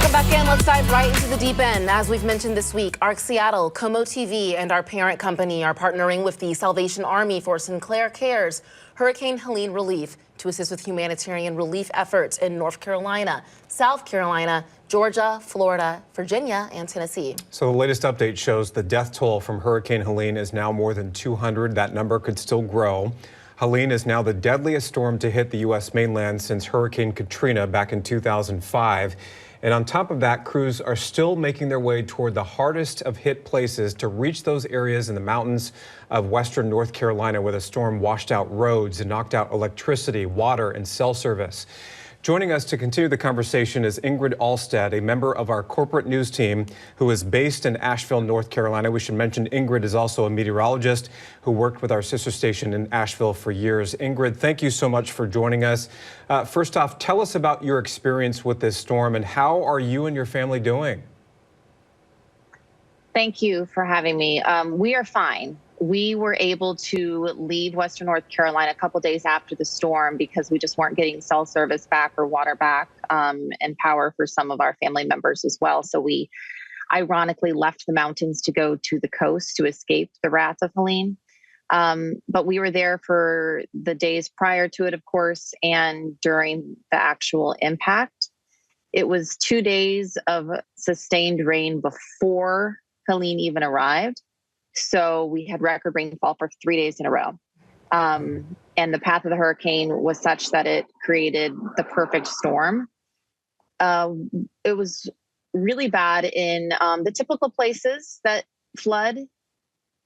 Welcome back in. Let's dive right into the deep end. As we've mentioned this week, ARC Seattle, KOMO TV, and our parent company are partnering with the Salvation Army for Sinclair Cares, Hurricane Helene Relief, to assist with humanitarian relief efforts in North Carolina, South Carolina, Georgia, Florida, Virginia, and Tennessee. So the latest update shows the death toll from Hurricane Helene is now more than 200. That number could still grow. Helene is now the deadliest storm to hit the U.S. mainland since Hurricane Katrina back in 2005. And on top of that, crews are still making their way toward the hardest of hit places to reach those areas in the mountains of western North Carolina where the storm washed out roads and knocked out electricity, water, and cell service. Joining us to continue the conversation is Ingrid Alstead, a member of our corporate news team who is based in Asheville, North Carolina. We should mention Ingrid is also a meteorologist who worked with our sister station in Asheville for years. Ingrid, thank you so much for joining us. First off, tell us about your experience with this storm and how are you and your family doing? Thank you for having me. We are fine. We were able to leave Western North Carolina a couple days after the storm because we just weren't getting cell service back or water back and power for some of our family members as well. So we ironically left the mountains to go to the coast to escape the wrath of Helene. But we were there for the days prior to it, of course, and during the actual impact. It was 2 days of sustained rain before Helene even arrived. So we had record rainfall for 3 days in a row. And the path of the hurricane was such that it created the perfect storm. It was really bad in the typical places that flood,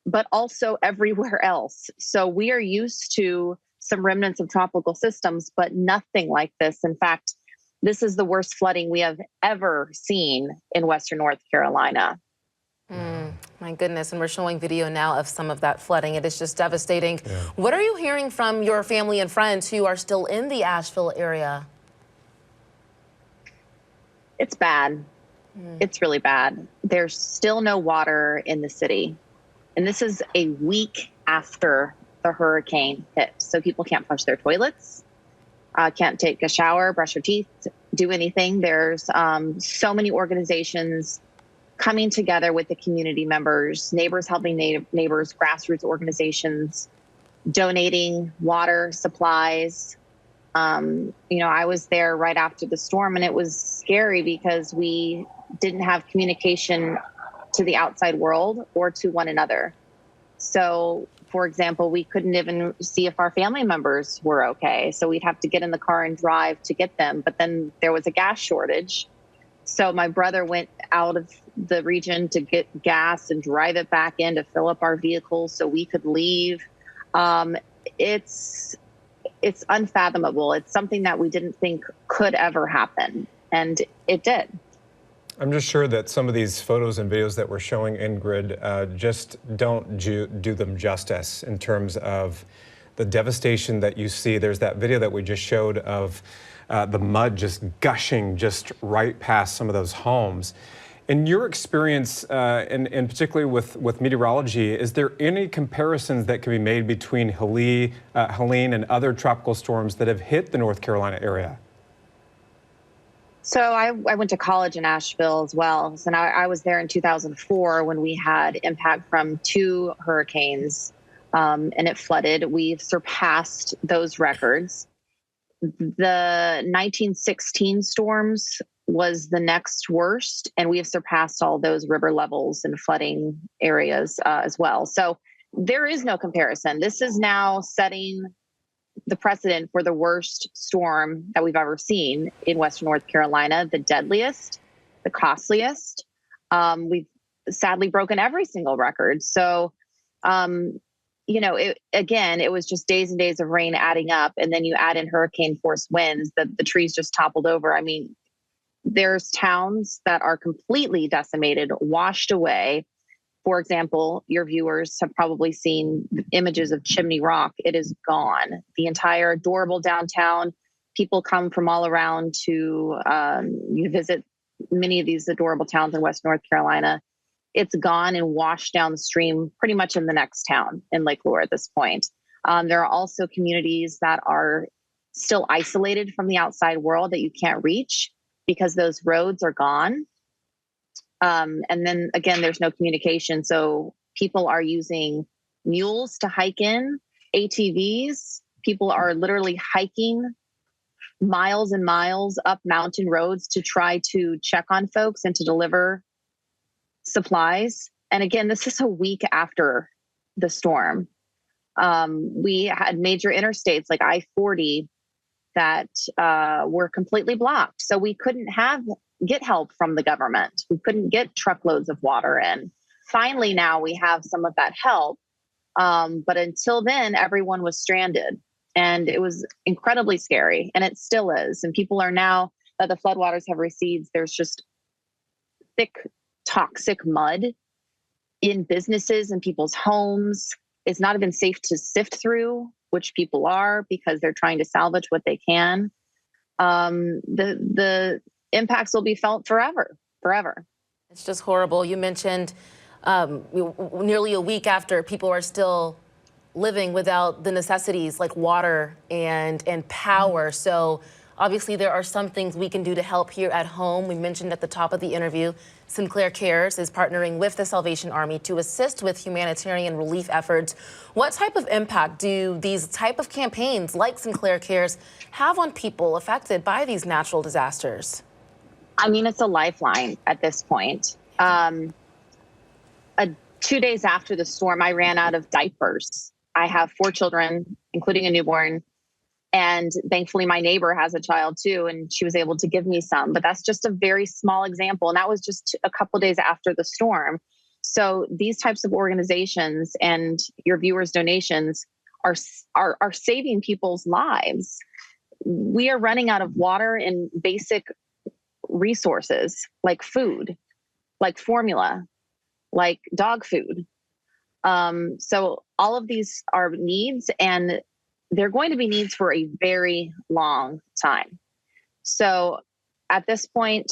but also everywhere else. So we are used to some remnants of tropical systems, but nothing like this. In fact, this is the worst flooding we have ever seen in Western North Carolina. My goodness, and we're showing video now of some of that flooding. It is just devastating. Yeah. What are you hearing from your family and friends who are still in the Asheville area? It's bad. It's really bad. There's still no water in the city. And this is a week after the hurricane hit. So people can't flush their toilets, can't take a shower, brush their teeth, do anything. There's so many organizations coming together with the community members, neighbors helping neighbors, grassroots organizations, donating water, supplies. I was there right after the storm and it was scary because we didn't have communication to the outside world or to one another. So, for example, we couldn't even see if our family members were okay. So we'd have to get in the car and drive to get them. But then there was a gas shortage. So my brother went out of the region to get gas and drive it back in to fill up our vehicles so we could leave. It's unfathomable. It's something that we didn't think could ever happen, and it did. I'm just sure that some of these photos and videos that we're showing, Ingrid, just don't do them justice in terms of the devastation that you see. There's that video that we just showed of the mud just gushing just right past some of those homes. In your experience, and particularly with meteorology, is there any comparisons that can be made between Helene and other tropical storms that have hit the North Carolina area? So I went to college in Asheville as well. So I was there in 2004 when we had impact from 2 hurricanes and it flooded. We've surpassed those records. The 1916 storms was the next worst, and we have surpassed all those river levels and flooding areas as well. So there is no comparison. This is now setting the precedent for the worst storm that we've ever seen in Western North Carolina, the deadliest, the costliest. We've sadly broken every single record. So, it was just days and days of rain adding up, and then you add in hurricane force winds, the trees just toppled over. I mean, there's towns that are completely decimated, washed away. For example, your viewers have probably seen images of Chimney Rock. It is gone. The entire adorable downtown. People come from all around to visit many of these adorable towns in West North Carolina. It's gone and washed down the stream pretty much in the next town in Lake Lure at this point. There are also communities that are still isolated from the outside world that you can't reach because those roads are gone. And then again, there's no communication. So people are using mules to hike in, ATVs. People are literally hiking miles and miles up mountain roads to try to check on folks and to deliver supplies. And again, this is a week after the storm. We had major interstates like I-40 that were completely blocked. So we couldn't get help from the government. We couldn't get truckloads of water in. Finally, now we have some of that help. But until then, everyone was stranded. And it was incredibly scary, and it still is. And people are now that the floodwaters have receded, there's just thick, toxic mud in businesses and people's homes. It's not even safe to sift through, which people are, because they're trying to salvage what they can. The impacts will be felt forever. It's just horrible. You mentioned nearly a week after, people are still living without the necessities like water and power. So obviously there are some things we can do to help here at home. We mentioned at the top of the interview, Sinclair Cares is partnering with the Salvation Army to assist with humanitarian relief efforts. What type of impact do these type of campaigns like Sinclair Cares have on people affected by these natural disasters? I mean, it's a lifeline at this point. 2 days after the storm, I ran out of diapers. I have 4 children, including a newborn. And thankfully, my neighbor has a child too, and she was able to give me some. But that's just a very small example. And that was just a couple of days after the storm. So these types of organizations and your viewers' donations are saving people's lives. We are running out of water and basic resources like food, like formula, like dog food. So all of these are needs, and they're going to be needs for a very long time. So at this point,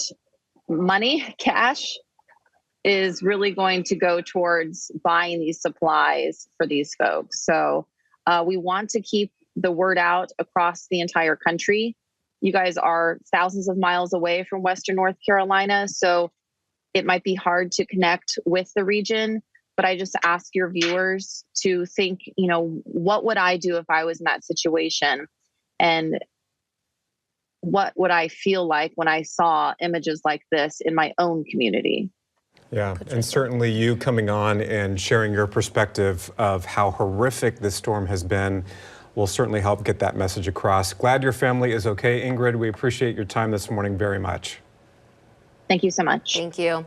money, cash, is really going to go towards buying these supplies for these folks. So we want to keep the word out across the entire country. You guys are thousands of miles away from Western North Carolina, so it might be hard to connect with the region. But I just ask your viewers to think, what would I do if I was in that situation? And what would I feel like when I saw images like this in my own community? Yeah, and certainly you coming on and sharing your perspective of how horrific this storm has been will certainly help get that message across. Glad your family is okay, Ingrid. We appreciate your time this morning very much. Thank you so much. Thank you.